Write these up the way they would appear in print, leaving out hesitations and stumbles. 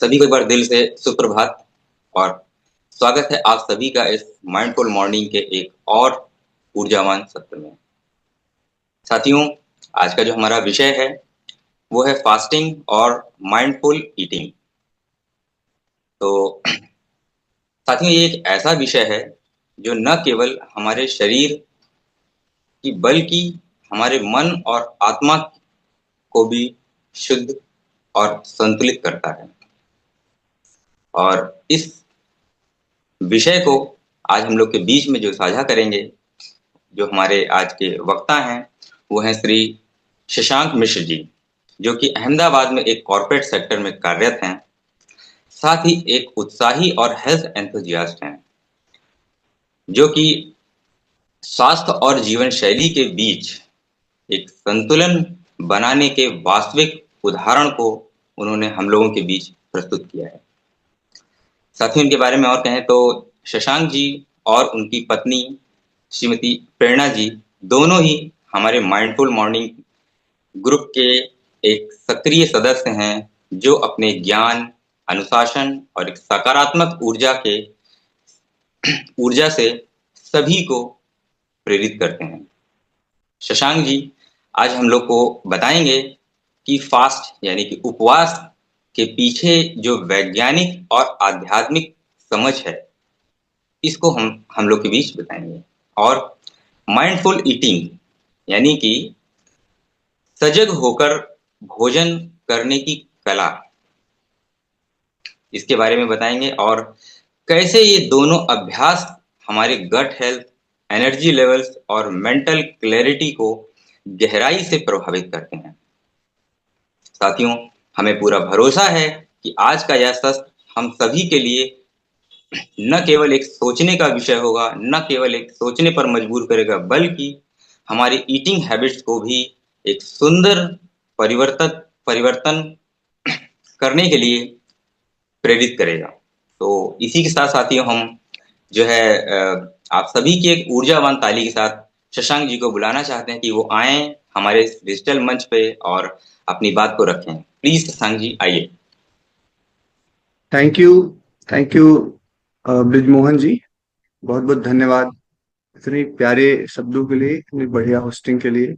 सभी को एक बार दिल से सुप्रभात और स्वागत है आप सभी का इस माइंडफुल मॉर्निंग के एक और ऊर्जावान सत्र में। साथियों, आज का जो हमारा विषय है वो है फास्टिंग और माइंडफुल ईटिंग। तो साथियों, ये एक ऐसा विषय है जो न केवल हमारे शरीर की बल्कि हमारे मन और आत्मा को भी शुद्ध और संतुलित करता है। और इस विषय को आज हम लोग के बीच में जो साझा करेंगे, जो हमारे आज के वक्ता हैं, वो हैं श्री शशांक मिश्र जी, जो कि अहमदाबाद में एक कॉर्पोरेट सेक्टर में कार्यरत हैं। साथ ही एक उत्साही और हेल्थ एंथुजियास्ट हैं, जो कि स्वास्थ्य और जीवन शैली के बीच एक संतुलन बनाने के वास्तविक उदाहरण को उन्होंने हम लोगों के बीच प्रस्तुत किया है। साथ ही उनके बारे में और कहें तो शशांक जी और उनकी पत्नी श्रीमती प्रेरणा जी दोनों ही हमारे माइंडफुल मॉर्निंग ग्रुप के एक सक्रिय सदस्य हैं, जो अपने ज्ञान, अनुशासन और एक सकारात्मक ऊर्जा से सभी को प्रेरित करते हैं। शशांक जी आज हम लोग को बताएंगे कि फास्ट यानी कि उपवास के पीछे जो वैज्ञानिक और आध्यात्मिक समझ है, इसको हम लोग के बीच बताएंगे। और माइंडफुल ईटिंग यानी कि सजग होकर भोजन करने की कला, इसके बारे में बताएंगे। और कैसे ये दोनों अभ्यास हमारे गट हेल्थ, एनर्जी लेवल्स और मेंटल क्लैरिटी को गहराई से प्रभावित करते हैं। साथियों, हमें पूरा भरोसा है कि आज का यह सत्र हम सभी के लिए न केवल एक सोचने का विषय होगा, न केवल एक सोचने पर मजबूर करेगा, बल्कि हमारी ईटिंग हैबिट्स को भी एक सुंदर परिवर्तन करने के लिए प्रेरित करेगा। तो इसी के साथ साथियों, हम जो है आप सभी की एक ऊर्जावान ताली के साथ शशांक जी को बुलाना चाहते हैं कि वो आए हमारे डिजिटल मंच पे और अपनी बात को रखें। प्लीज शशांक जी आइए। थैंक यू ब्रिजमोहन जी, बहुत बहुत धन्यवाद इतने प्यारे शब्दों के लिए, इतनी बढ़िया होस्टिंग के लिए।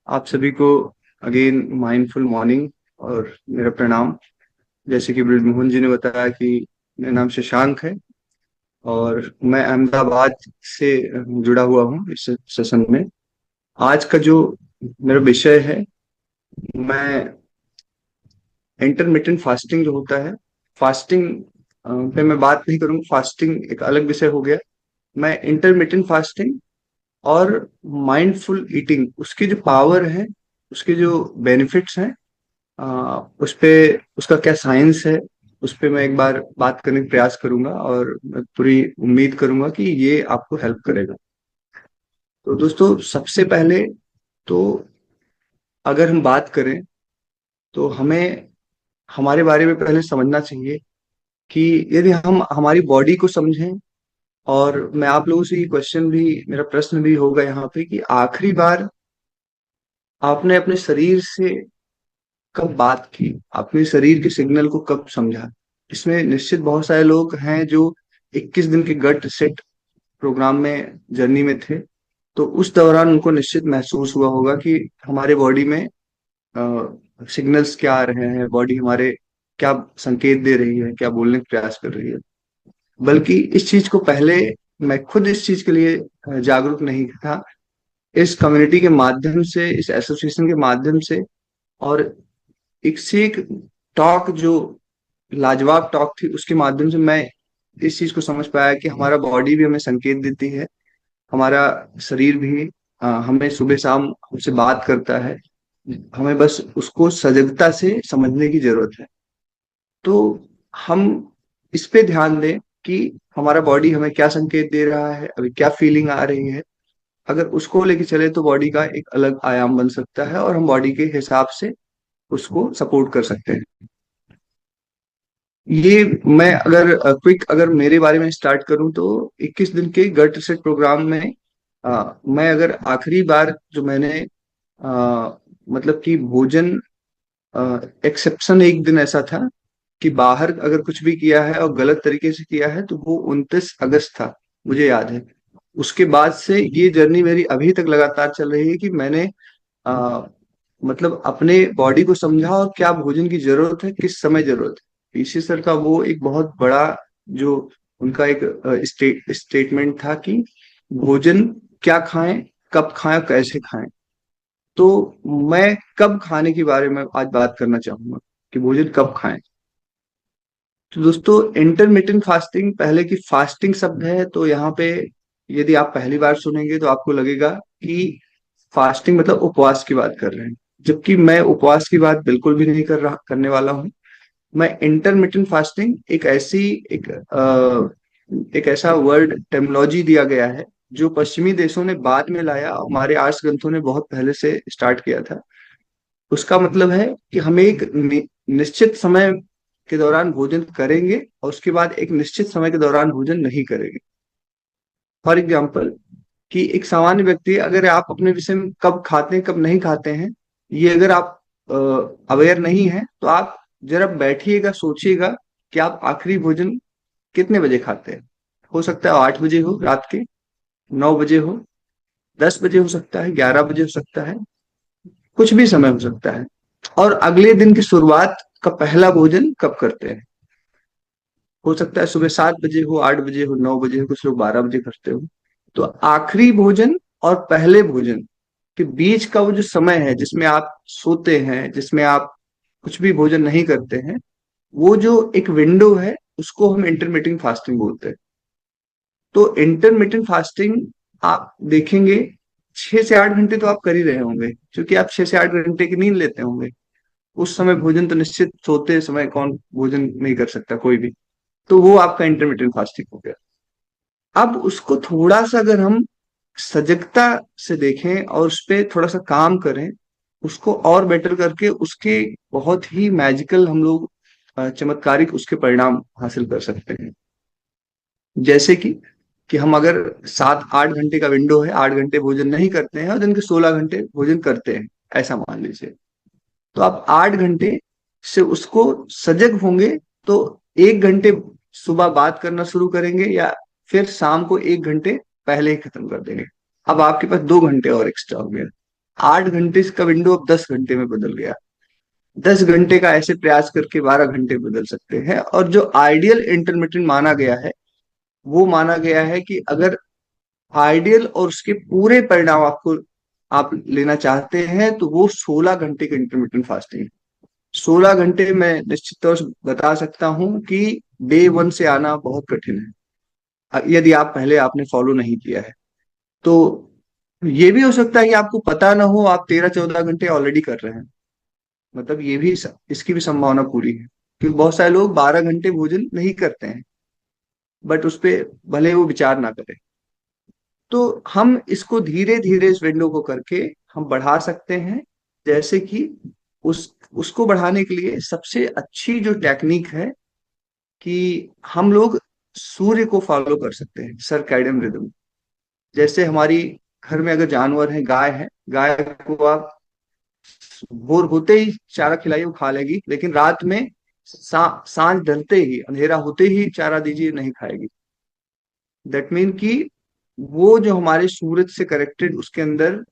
आप सभी को अगेन माइंडफुल मॉर्निंग और मेरा प्रणाम। जैसे कि ब्रिजमोहन जी ने बताया कि मेरा नाम शशांक है और मैं अहमदाबाद से जुड़ा हुआ हूँ इस सेशन में। आज का जो मेरा विषय है, मैं इंटरमिटेंट फास्टिंग जो होता है, फास्टिंग पे मैं बात नहीं करूंगा, फास्टिंग एक अलग विषय हो गया। मैं इंटरमिटेंट फास्टिंग और माइंडफुल ईटिंग, उसकी जो पावर है, उसके जो बेनिफिट्स हैं, उस पे उसका क्या साइंस है, उस पे मैं एक बार बात करने का प्रयास करूंगा और मैं पूरी उम्मीद करूंगा कि ये आपको हेल्प करेगा। तो दोस्तों, सबसे पहले तो अगर हम बात करें तो हमें हमारे बारे में पहले समझना चाहिए कि यदि हम हमारी बॉडी को समझें, और मैं आप लोगों से ये क्वेश्चन भी, मेरा प्रश्न भी होगा यहाँ पे कि आखिरी बार आपने अपने शरीर से कब बात की, अपने शरीर के सिग्नल को कब समझा। इसमें निश्चित बहुत सारे लोग हैं जो 21 दिन के गट सेट प्रोग्राम में जर्नी में थे, तो उस दौरान उनको निश्चित महसूस हुआ होगा कि हमारे बॉडी में सिग्नल्स क्या आ रहे हैं, बॉडी हमारे क्या संकेत दे रही है, क्या बोलने का प्रयास कर रही है। बल्कि इस चीज को पहले मैं खुद इस चीज के लिए जागरूक नहीं था। इस कम्युनिटी के माध्यम से, इस एसोसिएशन के माध्यम से, और एक से एक टॉक जो लाजवाब टॉक थी, उसके माध्यम से मैं इस चीज को समझ पाया कि हमारा बॉडी भी हमें संकेत देती है, हमारा शरीर भी हमें सुबह शाम हमसे बात करता है। हमें बस उसको सजगता से समझने की जरूरत है। तो हम इस पे ध्यान दें कि हमारा बॉडी हमें क्या संकेत दे रहा है, अभी क्या फीलिंग आ रही है। अगर उसको लेके चले तो बॉडी का एक अलग आयाम बन सकता है और हम बॉडी के हिसाब से उसको सपोर्ट कर सकते हैं। ये मैं अगर क्विक अगर मेरे बारे में स्टार्ट करूं तो 21 दिन के गट सेट प्रोग्राम में मैं अगर आखिरी बार जो मैंने मतलब कि भोजन एक्सेप्शन एक दिन ऐसा था कि बाहर अगर कुछ भी किया है और गलत तरीके से किया है तो वो 29 अगस्त था, मुझे याद है। उसके बाद से ये जर्नी मेरी अभी तक लगातार चल रही है कि मैंने आ, मतलब अपने बॉडी को समझा और क्या भोजन की जरूरत है, किस समय जरूरत है। पीसी सर का वो एक बहुत बड़ा जो उनका एक स्टेटमेंट था कि भोजन क्या खाएं, कब खाएं, कैसे खाएं। तो मैं कब खाने के बारे में आज बात करना चाहूंगा कि भोजन कब खाएं। तो दोस्तों, इंटरमिटेंट फास्टिंग पहले की फास्टिंग शब्द है, तो यहाँ पे यदि आप पहली बार सुनेंगे तो आपको लगेगा कि फास्टिंग मतलब उपवास की बात कर रहे हैं, जबकि मैं उपवास की बात बिल्कुल भी नहीं करने वाला हूँ। मैं इंटरमिटेंट फास्टिंग एक ऐसा वर्ड टेक्नोलॉजी दिया गया है जो पश्चिमी देशों ने बाद में लाया, हमारे आर्ष ग्रंथों ने बहुत पहले से स्टार्ट किया था। उसका मतलब है कि हम एक निश्चित समय के दौरान भोजन करेंगे और उसके बाद एक निश्चित समय के दौरान भोजन नहीं करेंगे। फॉर एग्जाम्पल, कि एक सामान्य व्यक्ति, अगर आप अपने विषय में कब खाते हैं कब नहीं खाते हैं, ये अगर आप अवेयर नहीं है तो आप जरा बैठिएगा, सोचिएगा कि आप आखिरी भोजन कितने बजे खाते हैं। हो सकता है 8 बजे हो रात के, 9 बजे हो, 10 बजे हो सकता है, 11 बजे हो सकता है, कुछ भी समय हो सकता है। और अगले दिन की शुरुआत का पहला भोजन कब करते हैं। हो सकता है सुबह 7 बजे हो, 8 बजे हो, 9 बजे हो, कुछ लोग 12 बजे करते हो। तो आखिरी भोजन और पहले भोजन के बीच का वो जो समय है जिसमें आप सोते हैं, जिसमें आप कुछ भी भोजन नहीं करते हैं, वो जो एक विंडो है उसको हम इंटरमिटेंट फास्टिंग बोलते हैं। तो इंटरमिटेंट फास्टिंग आप देखेंगे 6 से 8 घंटे तो आप कर ही रहे होंगे, क्योंकि आप 6 से 8 घंटे की नींद लेते होंगे। उस समय भोजन तो निश्चित, सोते समय कौन भोजन नहीं कर सकता, कोई भी। तो वो आपका इंटरमिटेंट फास्टिंग हो गया। अब उसको थोड़ा सा अगर हम सजगता से देखें और उस पर थोड़ा सा काम करें, उसको और बेटर करके उसके बहुत ही मैजिकल हम लोग चमत्कारिक उसके परिणाम हासिल कर सकते हैं। जैसे कि हम अगर 7 8 घंटे का विंडो है, 8 घंटे भोजन नहीं करते हैं और दिन के 16 घंटे भोजन करते हैं, ऐसा मान लीजिए। तो आप 8 घंटे से उसको सजग होंगे तो 1 घंटे सुबह बात करना शुरू करेंगे, या फिर शाम को 1 घंटे पहले ही खत्म कर देंगे। अब आपके पास 2 घंटे और एक्स्ट्रा हो गया। 8 घंटे का विंडो अब 10 घंटे में बदल गया। 10 घंटे का ऐसे प्रयास करके 12 घंटे बदल सकते हैं। और जो आइडियल इंटरमीडिएट माना गया है, वो माना गया है कि अगर आइडियल और उसके पूरे परिणाम आपको आप लेना चाहते हैं तो वो 16 घंटे का इंटरमीडिएट फास्टिंग। 16 घंटे मैं निश्चित तौर से बता सकता हूं कि डे वन से आना बहुत कठिन है, यदि आप पहले आपने फॉलो नहीं किया है तो। ये भी हो सकता है कि आपको पता ना हो, आप 13 14 घंटे ऑलरेडी कर रहे हैं, मतलब ये भी, इसकी भी संभावना पूरी है। क्योंकि बहुत सारे लोग 12 घंटे भोजन नहीं करते हैं, बट उस पे भले वो विचार ना करें। तो हम इसको धीरे धीरे इस विंडो को करके हम बढ़ा सकते हैं। जैसे कि उसको बढ़ाने के लिए सबसे अच्छी जो टेक्निक है कि हम लोग सूर्य को फॉलो कर सकते हैं, सर्कैडियन रिदम। जैसे हमारी घर में अगर जानवर है, गाय है, गाय को आप भोर होते ही चारा खिलाइए, वो खा लेगी, लेकिन रात में सांझ ढलते ही, अंधेरा होते ही चारा दीजिए, नहीं खाएगी। दैट मीन कि वो जो हमारे सूरज से कनेक्टेड उसके अंदर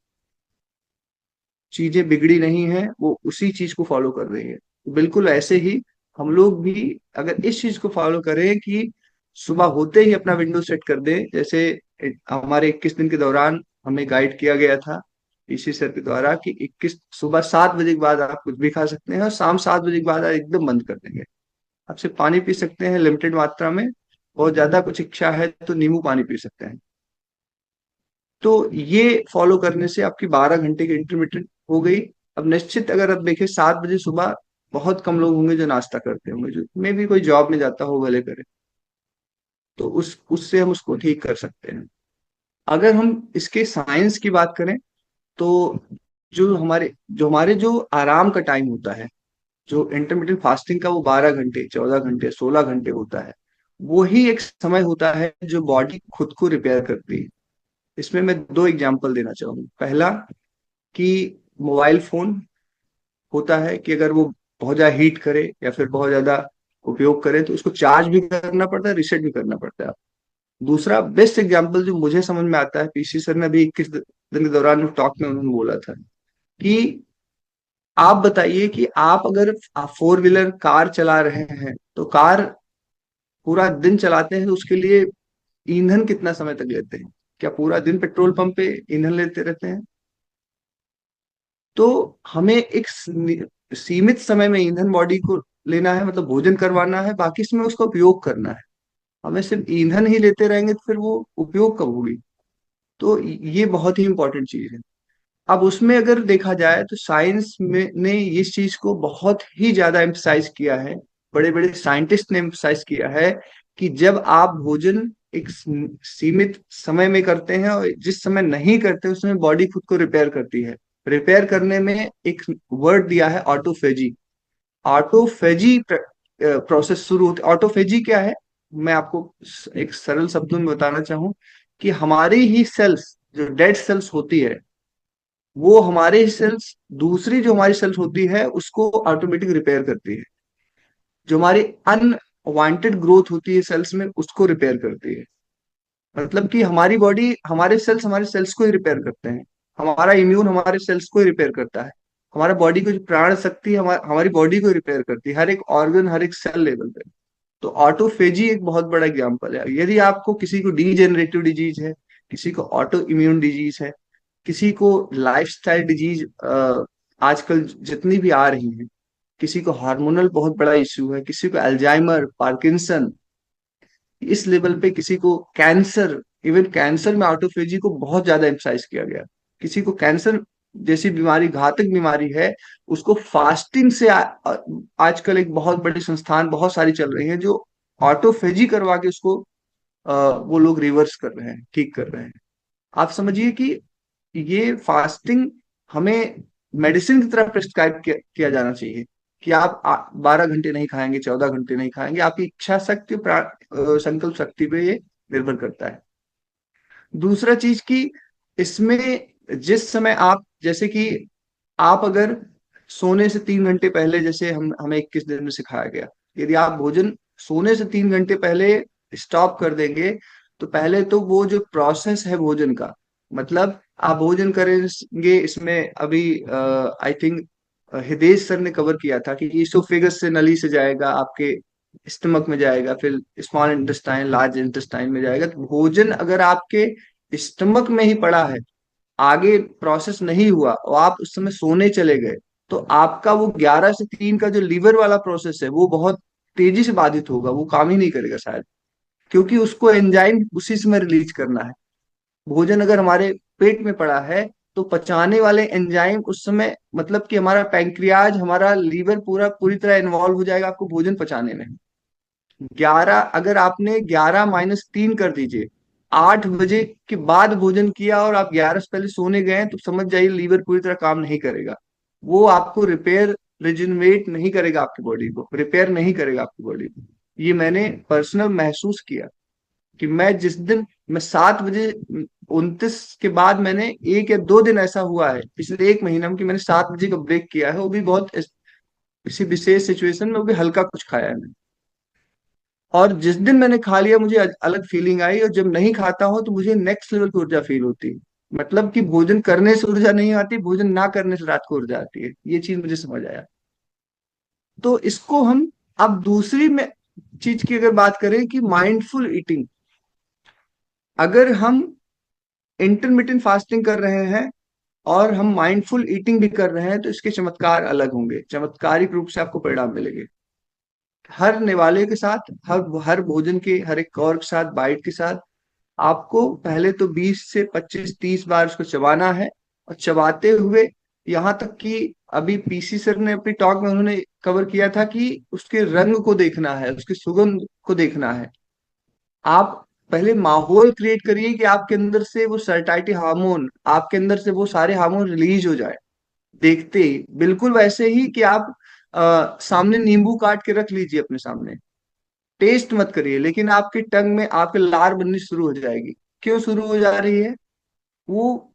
चीजें बिगड़ी नहीं है, वो उसी चीज को फॉलो कर रही है। बिल्कुल ऐसे ही हम लोग भी अगर इस चीज को फॉलो करें कि सुबह होते ही अपना विंडो सेट कर दें, जैसे हमारे 21 दिन के दौरान हमें गाइड किया गया था इसी सर के द्वारा कि 21 सुबह 7 बजे के बाद आप कुछ भी खा सकते हैं और शाम 7 बजे के बाद आप एकदम बंद कर देंगे। आप सिर्फ पानी पी सकते हैं लिमिटेड मात्रा में, बहुत ज्यादा कुछ इच्छा है तो नींबू पानी पी सकते हैं। तो ये फॉलो करने से आपकी 12 घंटे की इंटरमीडिएट हो गई। अब निश्चित अगर आप देखें 7 बजे सुबह बहुत कम लोग होंगे जो नाश्ता करते होंगे, जो मे भी कोई जॉब में जाता हो, भले करे, तो उससे हम उसको ठीक कर सकते हैं। अगर हम इसके साइंस की बात करें तो जो हमारे जो आराम का टाइम होता है, जो इंटरमीडिएट फास्टिंग का, वो 12 घंटे, 14 घंटे, 16 घंटे होता है। वही एक समय होता है जो बॉडी खुद को रिपेयर करती है। इसमें मैं दो एग्जांपल देना चाहूंगा। पहला, कि मोबाइल फोन होता है कि अगर वो बहुत ज्यादा हीट करे या फिर बहुत ज्यादा उपयोग करें तो उसको चार्ज भी करना पड़ता है, रिसेट भी करना पड़ता है। दूसरा बेस्ट एग्जांपल जो मुझे समझ में आता है, पीसी सर ने अभी 21 दिन के दौरान टॉक में उन्होंने बोला था कि आप बताइए कि आप अगर फोर व्हीलर कार चला रहे हैं तो कार पूरा दिन चलाते हैं तो उसके लिए ईंधन कितना समय तक लेते हैं? क्या पूरा दिन पेट्रोल पंप पे ईंधन लेते रहते हैं? तो हमें एक सीमित समय में ईंधन बॉडी को लेना है, मतलब भोजन करवाना है, बाकी समय उसका उपयोग करना है। हमें सिर्फ ईंधन ही लेते रहेंगे तो फिर वो उपयोग कब होगी? तो ये बहुत ही इंपॉर्टेंट चीज है। अब उसमें अगर देखा जाए तो साइंस में ने इस चीज को बहुत ही ज्यादा एम्फसाइज किया है, बड़े बड़े साइंटिस्ट ने एम्फसाइज किया है कि जब आप भोजन एक सीमित समय में करते हैं और जिस समय नहीं करते उस समय बॉडी खुद को रिपेयर करती है। रिपेयर करने में एक वर्ड दिया है ऑटोफेजी। ऑटोफेजी प्रोसेस शुरू होती। ऑटोफेजी क्या है, मैं आपको एक सरल शब्दों में बताना चाहूँ कि हमारी ही सेल्स, जो डेड सेल्स होती है, वो हमारे सेल्स दूसरी जो हमारी सेल्स होती है उसको ऑटोमेटिक रिपेयर करती है। जो हमारी अनवांटेड ग्रोथ होती है सेल्स में उसको रिपेयर करती है। मतलब कि हमारी बॉडी, हमारे सेल्स को ही रिपेयर करते हैं। हमारा इम्यून हमारे सेल्स को ही रिपेयर करता है। हमारा बॉडी को जो प्राण शक्ति है हमारी बॉडी को रिपेयर करती है, हर एक ऑर्गन, हर एक सेल लेवल पे। तो ऑटोफेजी एक बहुत बड़ा एग्जाम्पल है। यदि आपको किसी को डीजेनरेटिव डिजीज है, किसी को ऑटो इम्यून डिजीज है, किसी को लाइफस्टाइल डिजीज आजकल जितनी भी आ रही हैं, किसी को हार्मोनल बहुत बड़ा इश्यू है, किसी को अल्जाइमर, पार्किंसन, इस लेवल पे किसी को कैंसर, इवन कैंसर में ऑटोफेजी को बहुत ज्यादा एम्फसाइज किया गया। किसी को कैंसर जैसी बीमारी, घातक बीमारी है, उसको फास्टिंग से आजकल एक बहुत बड़ी संस्थान बहुत सारी चल रही है जो ऑटोफेजी करवा के उसको वो लोग रिवर्स कर रहे हैं, ठीक कर रहे हैं। आप समझिए कि ये फास्टिंग हमें मेडिसिन की तरह प्रिस्क्राइब किया जाना चाहिए कि आप 12 घंटे नहीं खाएंगे, 14 घंटे नहीं खाएंगे। आपकी इच्छा शक्ति, संकल्प शक्ति पे ये निर्भर करता है। दूसरा चीज कि इसमें जिस समय आप, जैसे कि आप अगर सोने से 3 घंटे पहले, जैसे हमें 21 दिन में सिखाया गया, यदि आप भोजन सोने से 3 घंटे पहले स्टॉप कर देंगे तो पहले तो वो जो प्रोसेस है भोजन का, मतलब आप भोजन करेंगे, इसमें अभी आई थिंक हिदेश सर ने कवर किया था कि ईसोफेगस से, नली से जाएगा, आपके स्टमक में जाएगा, फिर स्मॉल इंटेस्टाइन, लार्ज इंटेस्टाइन में जाएगा। तो भोजन अगर आपके स्टमक में ही पड़ा है, आगे प्रोसेस नहीं हुआ और आप उस समय सोने चले गए, तो आपका वो 11 से 3 का जो लीवर वाला प्रोसेस है वो बहुत तेजी से बाधित होगा, वो काम ही नहीं करेगा शायद, क्योंकि उसको एंजाइम उसी समय रिलीज करना है। भोजन अगर हमारे पेट में पड़ा है तो पचाने वाले एंजाइम उस समय, मतलब कि हमारा पैंक्रियाज, हमारा लीवर पूरा पूरी तरह इन्वॉल्व हो जाएगा आपको भोजन पचाने में। 11, अगर आपने 11 - 3 कर दीजिए, 8 बजे के बाद भोजन किया और आप 11 से पहले सोने गए हैं, तो समझ जाइए लीवर पूरी तरह काम नहीं करेगा। वो आपको रिपेयर, रिजिनवेट नहीं करेगा, आपकी बॉडी को रिपेयर नहीं करेगा आपकी बॉडी को। ये मैंने पर्सनल महसूस किया कि मैं जिस दिन, मैं 7 बजे 29 के बाद, मैंने 1 या 2 दिन ऐसा हुआ है पिछले 1 महीना में कि मैंने 7 बजे का ब्रेक किया है, वो भी बहुत किसी विशेष सिचुएशन में, वो भी हल्का कुछ खाया है मैंने। और जिस दिन मैंने खा लिया मुझे अलग फीलिंग आई, और जब नहीं खाता हूं तो मुझे नेक्स्ट लेवल की ऊर्जा फील होती है। मतलब कि भोजन करने से ऊर्जा नहीं आती, भोजन ना करने से रात को ऊर्जा आती है। ये चीज मुझे समझ आया। तो इसको हम, अब दूसरी में चीज की अगर बात करें कि माइंडफुल ईटिंग, अगर हम इंटरमिटेंट फास्टिंग कर रहे हैं और हम माइंडफुल ईटिंग भी कर रहे हैं तो इसके चमत्कार अलग होंगे, चमत्कारिक रूप से आपको परिणाम मिलेंगे। हर निवाले के साथ, हर हर भोजन के हर एक कौर के साथ, बाइट के साथ, आपको पहले तो 20 से 25 30 बार उसको चबाना है। और चबाते हुए यहाँ तक कि अभी पीसी सर ने अपनी टॉक में उन्होंने कवर किया था कि उसके रंग को देखना है, उसकी सुगंध को देखना है। आप पहले माहौल क्रिएट करिए कि आपके अंदर से वो सर्टाइटी हार्मोन, आपके अंदर से वो सारे हार्मोन रिलीज हो जाए देखते ही। बिल्कुल वैसे ही कि आप सामने नींबू काट के रख लीजिए अपने सामने, टेस्ट मत करिए, लेकिन आपकी टंग में आपके लार बननी शुरू हो जाएगी। क्यों शुरू हो जा रही है? वो,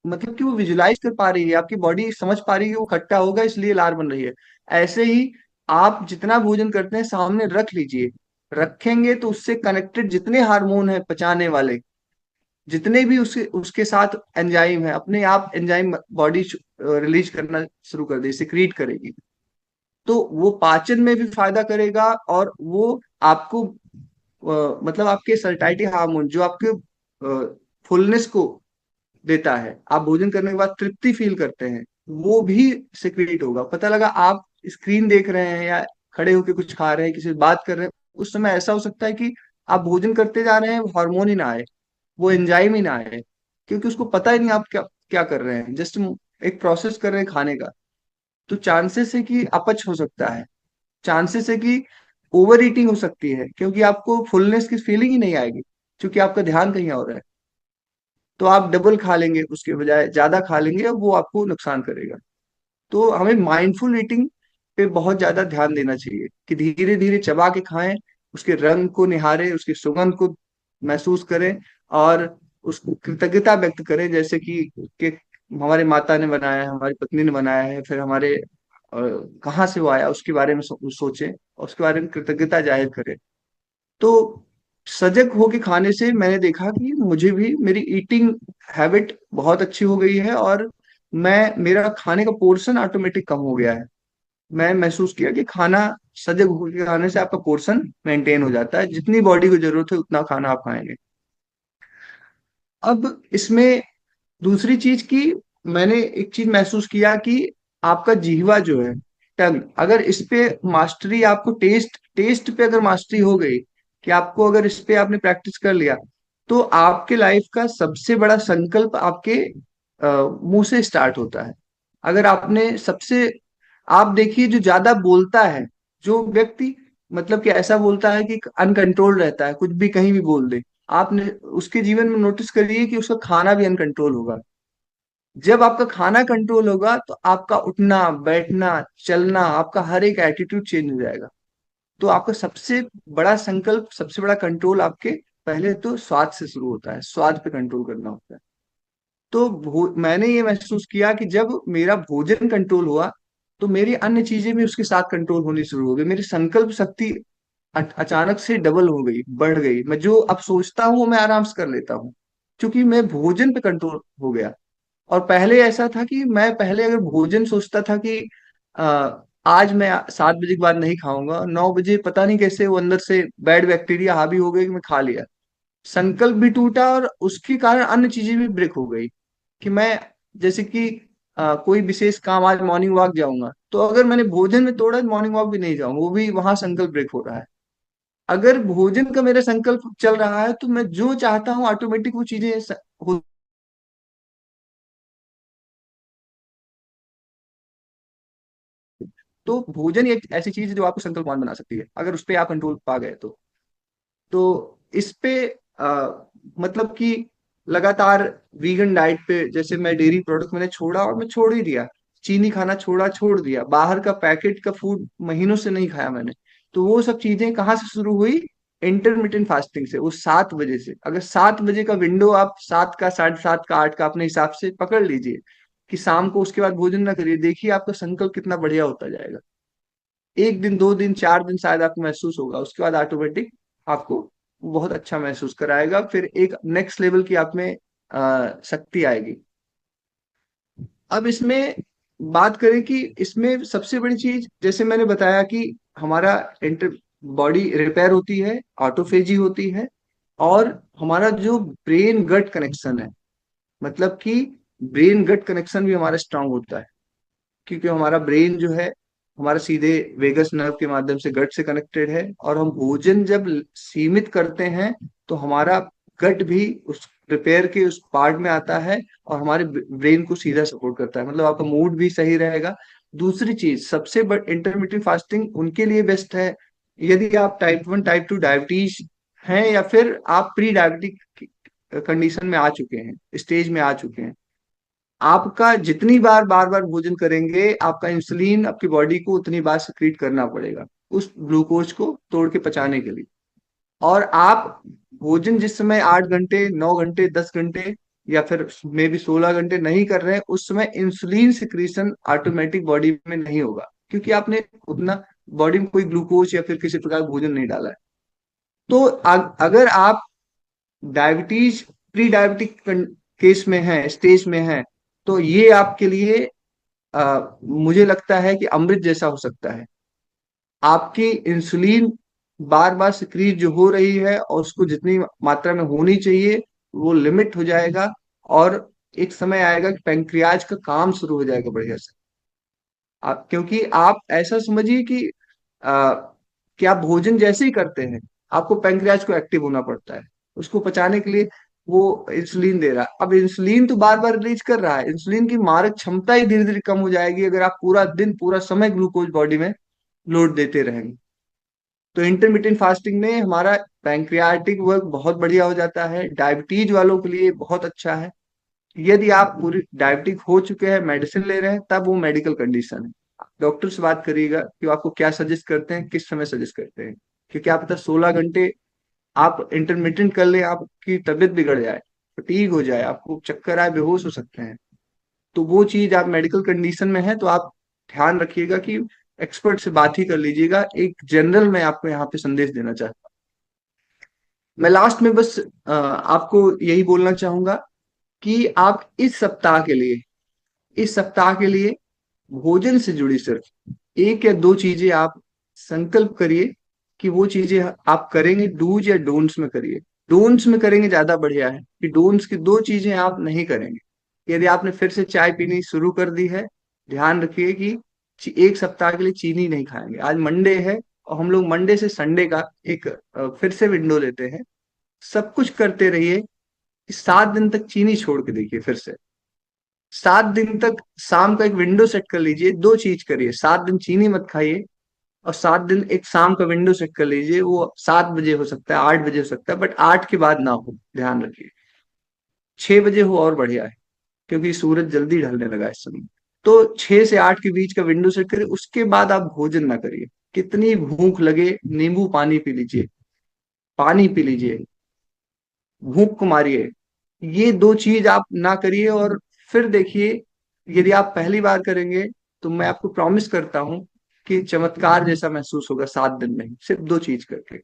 मतलब कि वो विजुलाइज कर पा रही है, आपकी बॉडी समझ पा रही है कि वो खट्टा होगा इसलिए लार बन रही है। ऐसे ही आप जितना भोजन करते हैं सामने रख लीजिए। रखेंगे तो उससे कनेक्टेड जितने हार्मोन है पचाने वाले, जितने भी उसके उसके साथ एंजाइम है, अपने आप एंजाइम बॉडी रिलीज करना शुरू कर दे, सिक्रीट करेगी। तो वो पाचन में भी फायदा करेगा, और वो आपको मतलब आपके सल्टाइटी हार्मोन जो आपके फुलनेस को देता है, आप भोजन करने के बाद तृप्ति फील करते हैं, वो भी सिक्रीट होगा। पता लगा आप स्क्रीन देख रहे हैं या खड़े होकर कुछ खा रहे हैं, किसी से बात कर रहे हैं, उस समय ऐसा हो सकता है कि आप भोजन करते जा रहे हैं, हार्मोन ही ना आए, वो एंजाइम ही ना आए, क्योंकि उसको पता ही नहीं आप क्या क्या कर रहे हैं, जस्ट एक प्रोसेस कर रहे हैं खाने का। तो चांसेस है कि अपच हो सकता है, चांसेस है कि ओवर ईटिंग हो सकती है, क्योंकि आपको फुलनेस की फीलिंग ही नहीं आएगी, क्योंकि आपका ध्यान कहीं और है। तो आप डबल खा लेंगे, उसके बजाय ज्यादा खा लेंगे, और वो आपको नुकसान करेगा। तो हमें माइंडफुल ईटिंग पे बहुत ज्यादा ध्यान देना चाहिए, कि धीरे धीरे चबा के खाएं, उसके रंग को निहारें, उसकी सुगंध को महसूस करें, और उसको कृतज्ञता व्यक्त करें, जैसे कि हमारे माता ने बनाया है, हमारी पत्नी ने बनाया है, फिर हमारे कहाँ से वो आया उसके बारे में सोचें, और उसके बारे में कृतज्ञता जाहिर करें। तो सजग होके खाने से मैंने देखा कि मुझे भी मेरी ईटिंग हैबिट बहुत अच्छी हो गई है, और मैं मेरा खाने का पोर्शन ऑटोमेटिक कम हो गया है। मैं महसूस किया कि खाना सजग होकर खाने से आपका पोर्शन मेंटेन हो जाता है, जितनी बॉडी को जरूरत है उतना खाना आप खाएंगे। अब इसमें दूसरी चीज की, मैंने एक चीज महसूस किया कि आपका जिह्वा जो है, टंग, अगर इस पे मास्टरी, आपको टेस्ट टेस्ट पे अगर मास्टरी हो गई, कि आपको अगर इस पे आपने प्रैक्टिस कर लिया, तो आपके लाइफ का सबसे बड़ा संकल्प आपके मुंह से स्टार्ट होता है। अगर आपने सबसे, आप देखिए जो ज्यादा बोलता है, जो व्यक्ति मतलब कि ऐसा बोलता है कि अनकंट्रोल रहता है, कुछ भी कहीं भी बोल दे, आपने उसके जीवन में नोटिस करिए कि उसका खाना भी अनकंट्रोल होगा। जब आपका खाना कंट्रोल होगा तो आपका उठना बैठना चलना, आपका हर एक एटीट्यूड चेंज हो जाएगा। तो आपका सबसे बड़ा संकल्प, सबसे बड़ा कंट्रोल आपके पहले तो स्वाद से शुरू होता है, स्वाद पे कंट्रोल करना होता है। तो मैंने ये महसूस किया कि जब मेरा भोजन कंट्रोल हुआ, तो मेरी अन्य चीजें भी उसके साथ कंट्रोल होनी शुरू हो गई, मेरी संकल्प शक्ति अचानक से डबल हो गई, बढ़ गई। मैं जो अब सोचता हूँ मैं आराम से कर लेता हूँ, क्योंकि मैं भोजन पे कंट्रोल हो गया। और पहले ऐसा था कि मैं पहले अगर भोजन सोचता था कि आ, आज मैं 7 बजे के बाद नहीं खाऊंगा, 9 बजे पता नहीं कैसे वो अंदर से बैड बैक्टीरिया हावी हो गई कि मैं खा लिया, संकल्प भी टूटा, और उसके कारण अन्य चीजें भी ब्रेक हो गई। कि मैं, जैसे कि कोई विशेष काम, आज मॉर्निंग वॉक जाऊंगा, तो अगर मैंने भोजन में तोड़ा, मॉर्निंग वॉक भी नहीं जाऊंगा, वो भी वहां संकल्प ब्रेक हो रहा है। अगर भोजन का मेरा संकल्प चल रहा है, तो मैं जो चाहता हूँ ऑटोमेटिक वो चीजें हो। तो भोजन एक ऐसी चीज है जो आपको संकल्पवान बना सकती है, अगर उस पर आप कंट्रोल पा गए तो इस पे मतलब कि लगातार वीगन डाइट पे, जैसे मैं डेयरी प्रोडक्ट मैंने छोड़ा, और मैं छोड़ ही दिया, चीनी खाना छोड़ा, छोड़ दिया, बाहर का पैकेट का फूड महीनों से नहीं खाया मैंने। तो वो सब चीजें कहाँ से शुरू हुई? इंटरमीडियंट फास्टिंग से। वो 7 बजे से, अगर 7 बजे का विंडो आप 7 का, 7:30 का, 8 का अपने हिसाब से पकड़ लीजिए, कि शाम को उसके बाद भोजन ना करिए, देखिए आपका संकल्प कितना बढ़िया होता जाएगा। 1 दिन, 2 दिन, 4 दिन शायद आपको महसूस होगा, उसके बाद ऑटोमेटिक आपको बहुत अच्छा महसूस कराएगा, फिर एक नेक्स्ट लेवल की आप में शक्ति आएगी। अब इसमें बात करें कि इसमें सबसे बड़ी चीज, जैसे मैंने बताया कि हमारा इंटर बॉडी रिपेयर होती है, ऑटोफेजी होती है, और हमारा जो ब्रेन गट कनेक्शन है, मतलब कि ब्रेन गट कनेक्शन भी हमारा स्ट्रांग होता है, क्योंकि हमारा ब्रेन जो है हमारा सीधे वेगस नर्व के माध्यम से गट से कनेक्टेड है, और हम भोजन जब सीमित करते हैं, तो हमारा गट भी उस रिपेयर के उस पार्ट में आता है, और हमारे ब्रेन को सीधा सपोर्ट करता है, मतलब आपका मूड भी सही रहेगा। दूसरी चीज, सबसे बड़ इंटरमीडिएट फास्टिंग उनके लिए बेस्ट है, यदि आप टाइप 1 टाइप 2 डायबिटीज हैं, या फिर आप प्री डायबिटिक कंडीशन में आ चुके हैं, स्टेज में आ चुके हैं। आपका जितनी बार बार भोजन करेंगे, आपका इंसुलिन आपकी बॉडी को उतनी बार सिक्रीट करना पड़ेगा, उस ग्लूकोज को तोड़ के पचाने के लिए। और आप भोजन जिस समय 8 घंटे, 9 घंटे, 10 घंटे, या फिर मे भी 16 घंटे नहीं कर रहे हैं, उस समय इंसुलिन सिक्रीशन ऑटोमेटिक बॉडी में नहीं होगा, क्योंकि आपने उतना बॉडी में कोई ग्लूकोज या फिर किसी प्रकार का भोजन नहीं डाला है। तो अगर आप डायबिटीज, प्री डायबिटिक केस में है, स्टेज में है, तो ये आपके लिए मुझे लगता है कि अमृत जैसा हो सकता है। आपकी इंसुलिन बार बार सिक्रीट जो हो रही है और उसको जितनी मात्रा में होनी चाहिए वो लिमिट हो जाएगा, और एक समय आएगा कि पैंक्रियाज का काम शुरू हो जाएगा बढ़िया से। क्योंकि आप ऐसा समझिए आ, कि आप भोजन जैसे ही करते हैं, आपको पैंक्रियाज को एक्टिव होना पड़ता है उसको पचाने के लिए। वो इंसुलिन दे रहा है, अब इंसुलिन तो बार बार रिलीज कर रहा है, इंसुलिन की मारक क्षमता ही धीरे धीरे कम हो जाएगी अगर आप पूरा दिन पूरा समय ग्लूकोज बॉडी में लोड देते रहेंगे। तो इंटरमीडिएट फास्टिंग में हमारा पैंक्रियाटिक वर्क बहुत बढ़िया हो जाता है, डायबिटीज वालों के लिए बहुत अच्छा है। यदि आप पूरी डायबिटिक हो चुके हैं, मेडिसिन ले रहे हैं, तब वो मेडिकल कंडीशन है। डॉक्टर से बात करिएगा कि वो आपको क्या सजेस्ट करते हैं, किस समय सजेस्ट करते हैं, क्योंकि क्या पता 16 घंटे आप इंटरमीडिएट कर ले, आपकी तबीयत बिगड़ जाए, फटीग हो जाए, आपको चक्कर आए, बेहोश हो सकते हैं। तो वो चीज आप मेडिकल कंडीशन में है तो आप ध्यान रखिएगा कि एक्सपर्ट से बात ही कर लीजिएगा। एक जनरल मैं आपको यहाँ पे संदेश देना चाहता हूँ। मैं लास्ट में बस आपको यही बोलना चाहूंगा कि आप इस सप्ताह के लिए भोजन से जुड़ी सिर्फ एक या दो चीजें आप संकल्प करिए कि वो चीजें आप करेंगे, डूज या डोंट्स में करिए। डोंट्स में करेंगे ज्यादा बढ़िया है कि डोंट्स की दो चीजें आप नहीं करेंगे। यदि आपने फिर से चाय पीनी शुरू कर दी है, ध्यान रखिए कि एक सप्ताह के लिए चीनी नहीं खाएंगे। आज मंडे है और हम लोग मंडे से संडे का एक फिर से विंडो लेते हैं। सब कुछ करते रहिए, 7 दिन तक चीनी छोड़ के देखिए फिर से। 7 दिन तक शाम का एक विंडो सेट कर लीजिए, दो चीज करिए, 7 दिन चीनी मत खाइए, और 7 दिन एक शाम का विंडो सेट कर लीजिए। वो 7 बजे हो सकता है, 8 बजे हो सकता है, बट 8 के बाद ना हो, ध्यान रखिए। 6 बजे हो और बढ़िया है, क्योंकि सूरज जल्दी ढलने लगा है इस समय। तो 6 से 8 के बीच का विंडो सेट करिए, उसके बाद आप भोजन ना करिए। कितनी भूख लगे, नींबू पानी पी लीजिए, पानी पी लीजिए, भूख को मारिए। ये दो चीज आप ना करिए, और फिर देखिए, यदि आप पहली बार करेंगे तो मैं आपको प्रॉमिस करता हूं कि चमत्कार जैसा महसूस होगा 7 दिन में ही, सिर्फ दो चीज करके।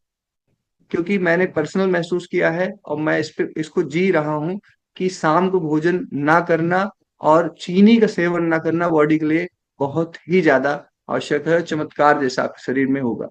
क्योंकि मैंने पर्सनल महसूस किया है और मैं इसको जी रहा हूं कि शाम को भोजन ना करना और चीनी का सेवन ना करना बॉडी के लिए बहुत ही ज्यादा आवश्यक है। चमत्कार जैसा आपके शरीर में होगा।